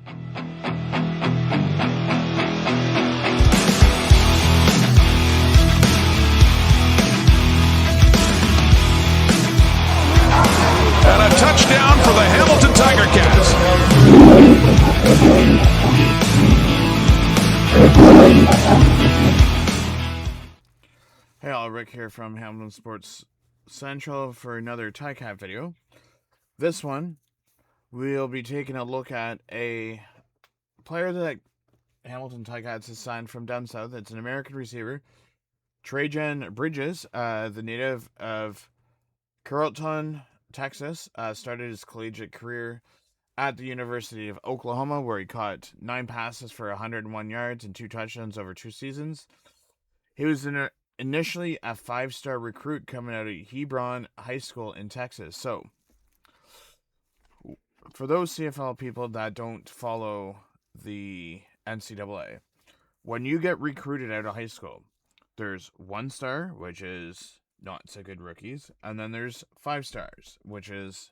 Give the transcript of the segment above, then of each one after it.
And a touchdown for the Hamilton Tigercats. Hey all, Rick here from Hamilton Sports Central for another Ticat video. This one, we'll be taking a look at a player that Hamilton Tigercats has signed from down south. It's an American receiver, Trejan Bridges, the native of Carrollton, Texas. Started his collegiate career at the University of Oklahoma, where he caught 9 passes for 101 yards and 2 touchdowns over 2 seasons. He was initially a 5-star recruit coming out of Hebron High School in Texas. So, for those CFL people that don't follow the NCAA, when you get recruited out of high school, there's 1 star, which is not so good rookies, and then there's 5 stars, which is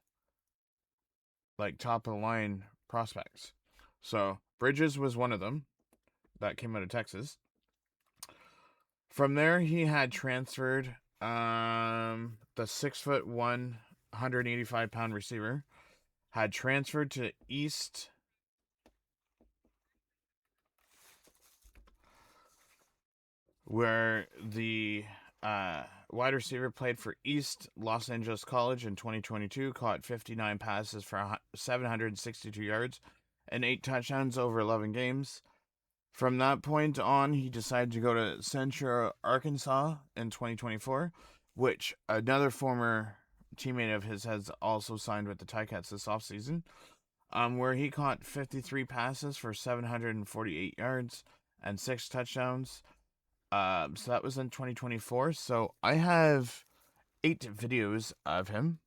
like top of the line prospects. So Bridges was one of them that came out of Texas. From there, he had transferred the 6'1", 185-pound receiver had transferred to East where the wide receiver played for East Los Angeles College in 2022, caught 59 passes for 762 yards and 8 touchdowns over 11 games. From that point on, he decided to go to Central Arkansas in 2024, which another former teammate of his has also signed with the Ticats this offseason, where he caught 53 passes for 748 yards and 6 touchdowns. So that was in 2024. So I have 8 videos of him.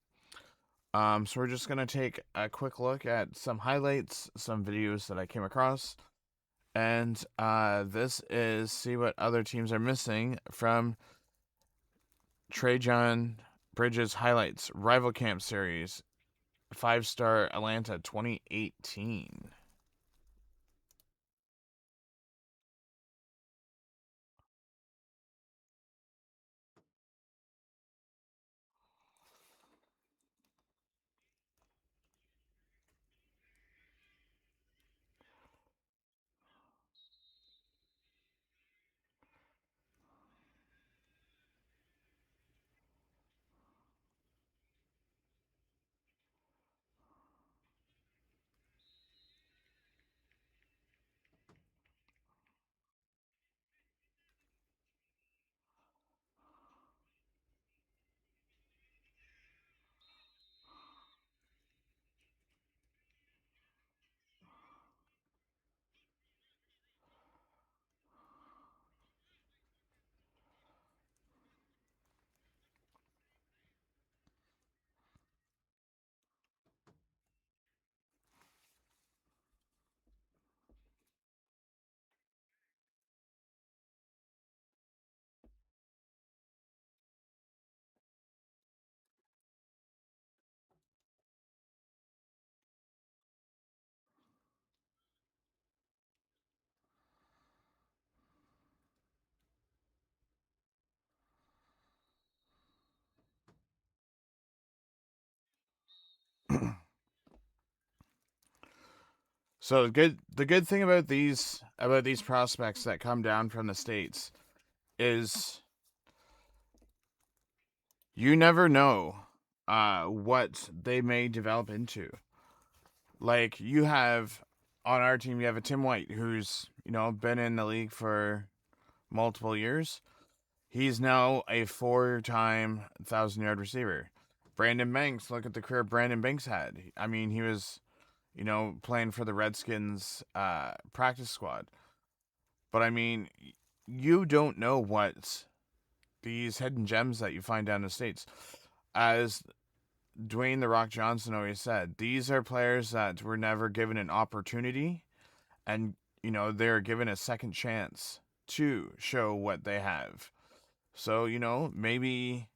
So we're just going to take a quick look at some highlights, some videos that I came across. And this is see what other teams are missing from Trejan Bridges highlights, Rival Camp Series, 5-star Atlanta 2018. So the good thing about these prospects that come down from the States is you never know what they may develop into. Like you have on our team, you have a Tim White who's, been in the league for multiple years. He's now a 4-time 1,000-yard receiver. Brandon Banks, look at the career Brandon Banks had. I mean, he was, playing for the Redskins practice squad. But I mean, you don't know what these hidden gems that you find down in the States. As Dwayne "The Rock" Johnson always said, these are players that were never given an opportunity, and, they're given a second chance to show what they have. So, maybe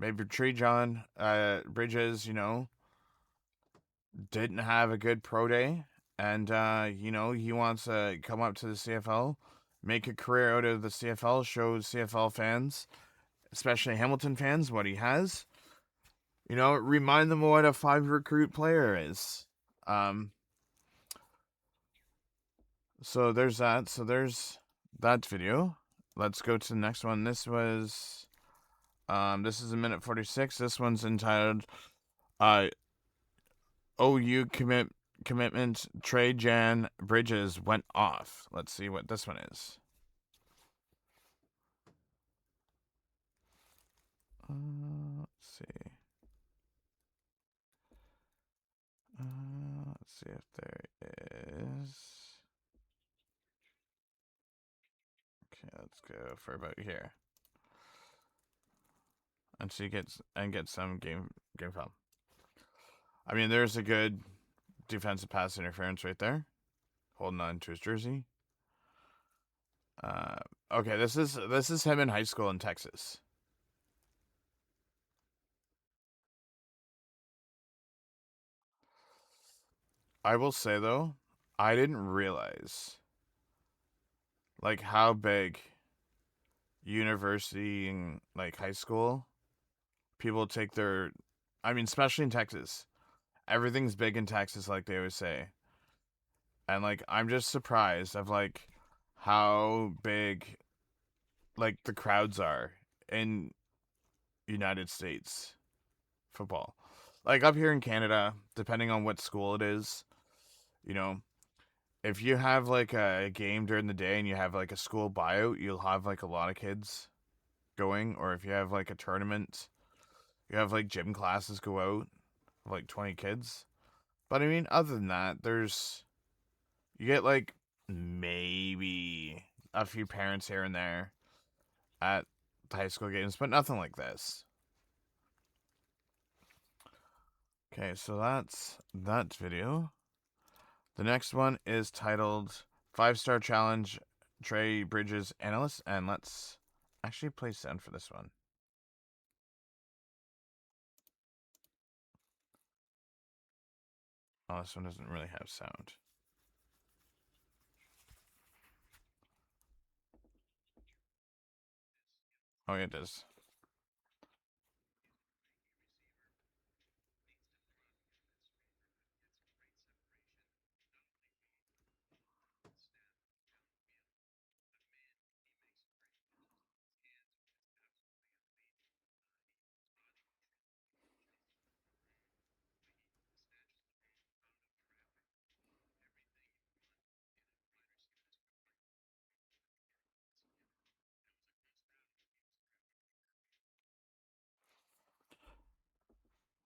Trejan Bridges, didn't have a good pro day, and he wants to come up to the CFL, make a career out of the CFL, show CFL fans, especially Hamilton fans, what he has. Remind them of what a 5 recruit player is. So there's that. So there's that video. Let's go to the next one. This was this is a minute 46. This one's entitled OU commitment Trejan Bridges went off. Let's see what this one is. Let's see. Let's see if there is. Okay, let's go for about here. And so you get some game film. I mean, there's a good defensive pass interference right there, holding on to his jersey. Okay, this is him in high school in Texas. I will say though, I didn't realize like how big university and like high school people take their, I mean, especially in Texas, everything's big in Texas, like they always say. And like I'm just surprised of like how big like the crowds are in United States football. Like up here in Canada, depending on what school it is, you know, if you have like a game during the day and you have like a school buyout, you'll have like a lot of kids going. Or if you have like a tournament, you have like gym classes go out, like 20 kids. But I mean, other than that, you get like maybe a few parents here and there at the high school games, but nothing like this. Okay, so that's that video. The next one is titled 5-Star Challenge Trey Bridges Analyst, and let's actually play sound for this one. Oh, this one doesn't really have sound. Oh, yeah, it does.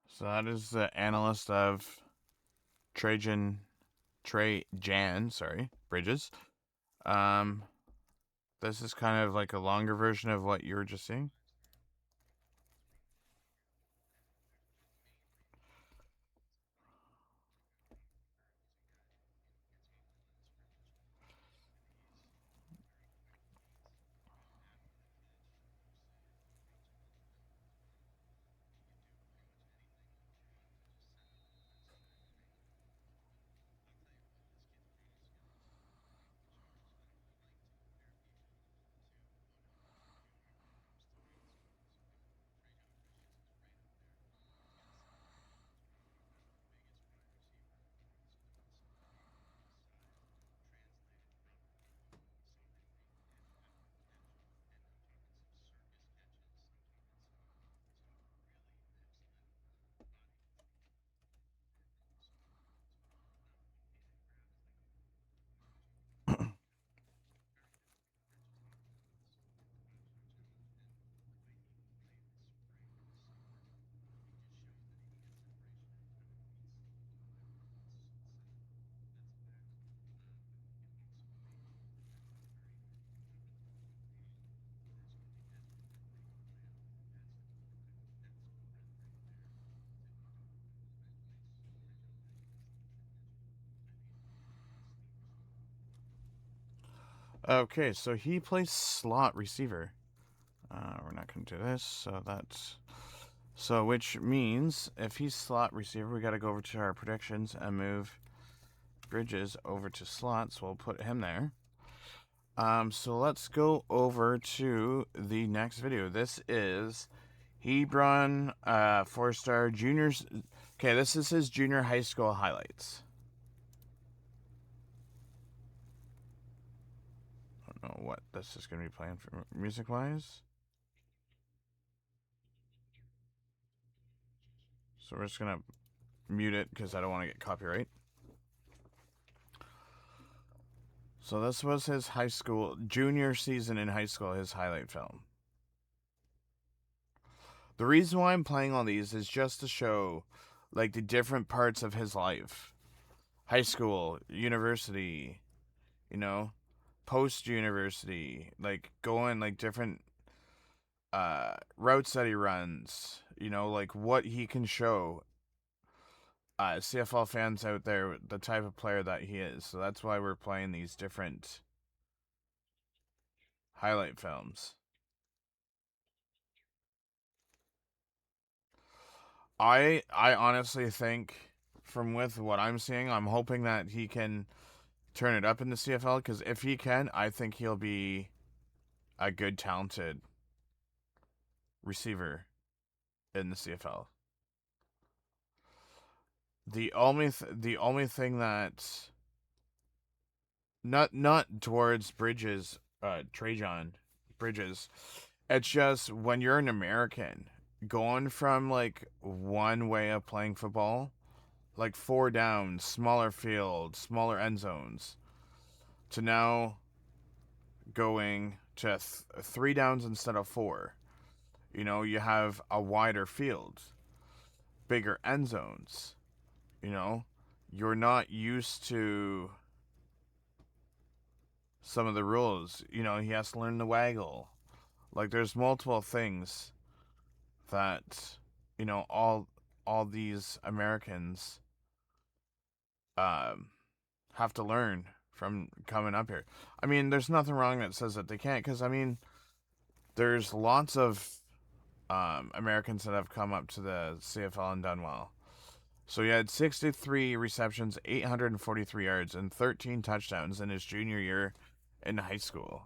So that is the analyst of Trejan Bridges. This is kind of like a longer version of what you were just seeing. Okay, so he plays slot receiver. We're not going to do this, so So, which means if he's slot receiver, we got to go over to our predictions and move Bridges over to slots. So we'll put him there. So let's go over to the next video. This is Hebron, 4-star juniors. Okay, this is his junior high school highlights. I don't know what this is going to be playing for music-wise. So we're just going to mute it because I don't want to get copyright. So this was his high school, junior season in high school, his highlight film. The reason why I'm playing all these is just to show, like, the different parts of his life. High school, university, you know, post-university, like, going, like, different routes that he runs, you know, like, what he can show CFL fans out there, the type of player that he is. So that's why we're playing these different highlight films. I honestly think, from with what I'm seeing, I'm hoping that he can turn it up in the CFL, because if he can, I think he'll be a good, talented receiver in the CFL. The only thing that not towards Bridges, Trejan Bridges, it's just when you're an American going from like one way of playing football, like 4 downs, smaller field, smaller end zones, to now going to 3 downs instead of 4. You know, you have a wider field, bigger end zones. You know, you're not used to some of the rules. You know, he has to learn the waggle. Like, there's multiple things that, you know, all these Americans have to learn from coming up here. I mean, there's nothing wrong that says that they can't, because I mean, there's lots of Americans that have come up to the CFL and done well. So he had 63 receptions, 843 yards, and 13 touchdowns in his junior year in high school.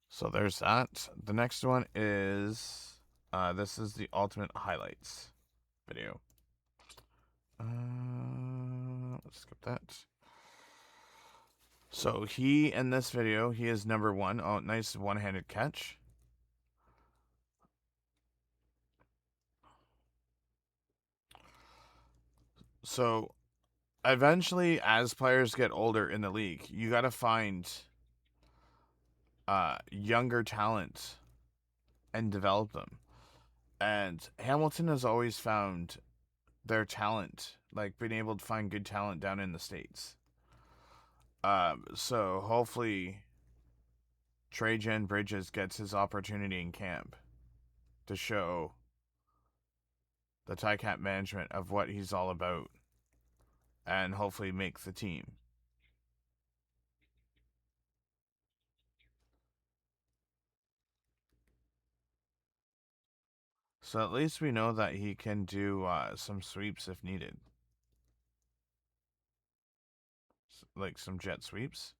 So there's that. The next one is this is the ultimate highlights video. Let's skip that. So he, in this video, he is number 1. Oh, nice one-handed catch. So eventually, as players get older in the league, you got to find younger talent and develop them. And Hamilton has always found their talent, like being able to find good talent down in the States. So hopefully Trejan Bridges gets his opportunity in camp to show the Ticat management of what he's all about, and hopefully make the team. So at least we know that he can do some sweeps if needed. Like some jet sweeps.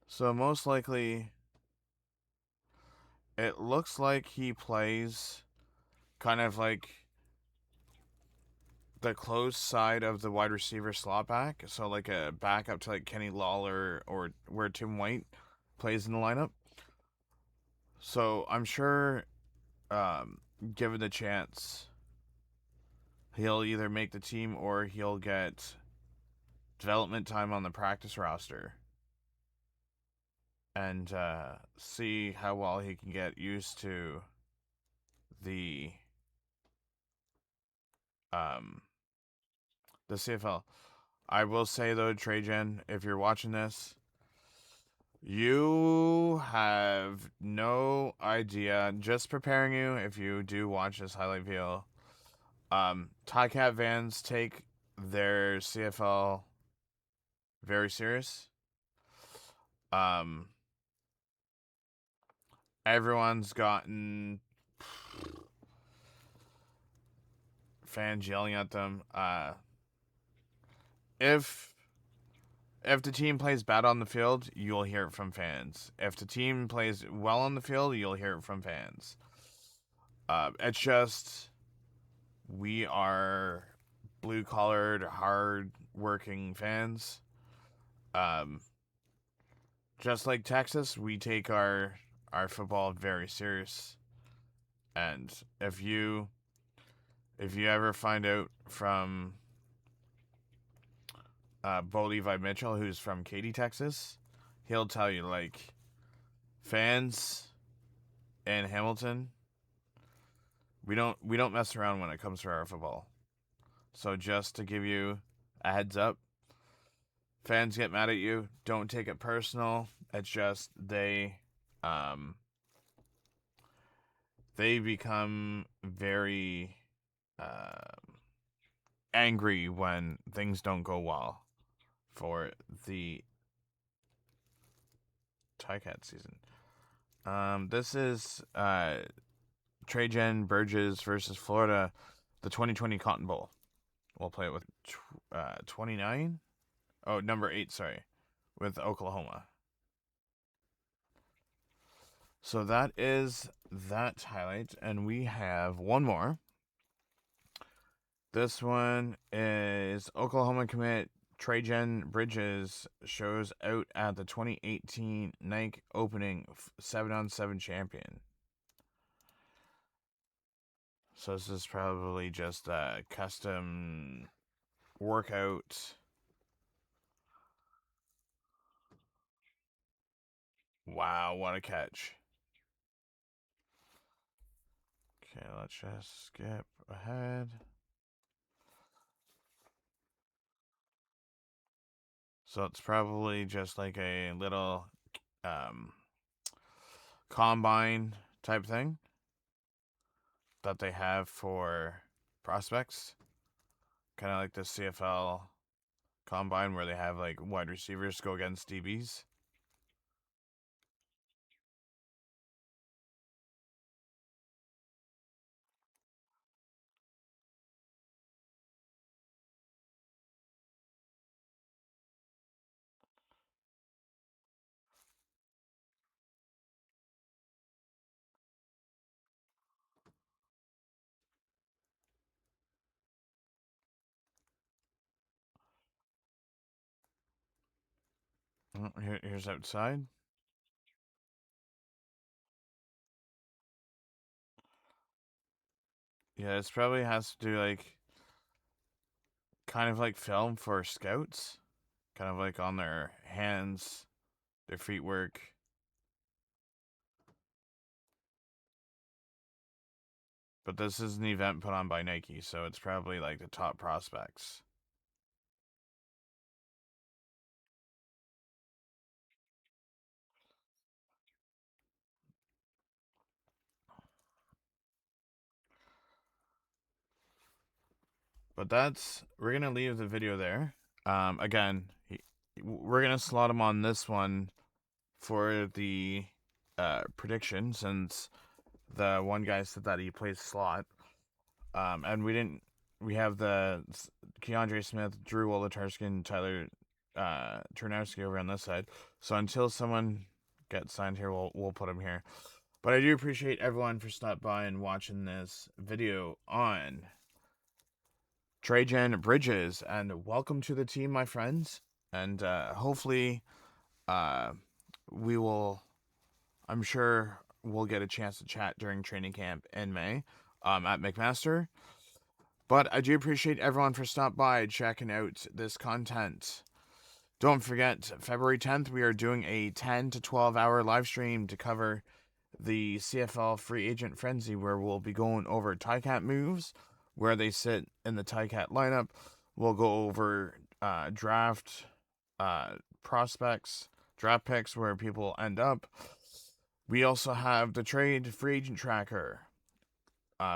So most likely, it looks like he plays kind of like the close side of the wide receiver slot back. So like a backup to like Kenny Lawler, or where Tim White plays in the lineup. So I'm sure, given the chance, he'll either make the team or he'll get development time on the practice roster, and see how well he can get used to the CFL. I will say though, Trejan, if you're watching this, you have no idea. Just preparing you, if you do watch this highlight video, Ticat fans take their CFL very serious. Everyone's gotten fans yelling at them. If the team plays bad on the field, you'll hear it from fans. If the team plays well on the field, you'll hear it from fans. It's just, we are blue-collared, hard-working fans. Just like Texas, we take our football very serious. And if you ever find out from Bo Levi Mitchell, who's from Katy, Texas, he'll tell you, like, fans in Hamilton, we don't mess around when it comes to our football. So just to give you a heads up, fans get mad at you, don't take it personal. It's just they become very angry when things don't go well for the Ticat season. This is Trejan Bridges versus Florida, the 2020 Cotton Bowl. We'll play it with 29. Oh, number 8, sorry, with Oklahoma. So that is that highlight, and we have one more. This one is Oklahoma commit Trejan Bridges shows out at the 2018 Nike Opening 7-on-7 champion. So this is probably just a custom workout. Wow, what a catch. Okay, let's just skip ahead. So it's probably just like a little combine type thing that they have for prospects. Kind of like the CFL combine where they have like wide receivers go against DBs. Here's outside. Yeah, this probably has to do like kind of like film for scouts, kind of like on their hands, their feet work. But this is an event put on by Nike, so it's probably like the top prospects. But we're going to leave the video there. Again, we're going to slot him on this one for the prediction, since the one guy said that he plays slot. And we have the Keandre Smith, Drew Wolitarsky, Tyler Turnowski over on this side. So until someone gets signed here, we'll put him here. But I do appreciate everyone for stopping by and watching this video on Trejan Bridges, and welcome to the team, my friends. And hopefully we will, I'm sure we'll get a chance to chat during training camp in May at McMaster. But I do appreciate everyone for stopping by, checking out this content. Don't forget, February 10th, we are doing a 10 to 12 hour live stream to cover the CFL free agent frenzy, where we'll be going over Ticat moves, where they sit in the Ticat lineup. We'll go over draft prospects, draft picks, where people end up. We also have the trade free agent tracker,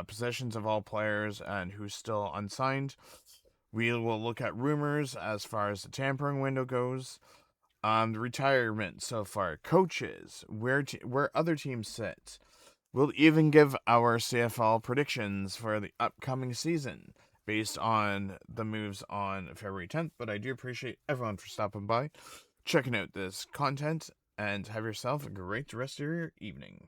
positions of all players and who's still unsigned. We will look at rumors as far as the tampering window goes, the retirement so far, coaches, where other teams sit. We'll even give our CFL predictions for the upcoming season based on the moves on February 10th. But I do appreciate everyone for stopping by, checking out this content, and have yourself a great rest of your evening.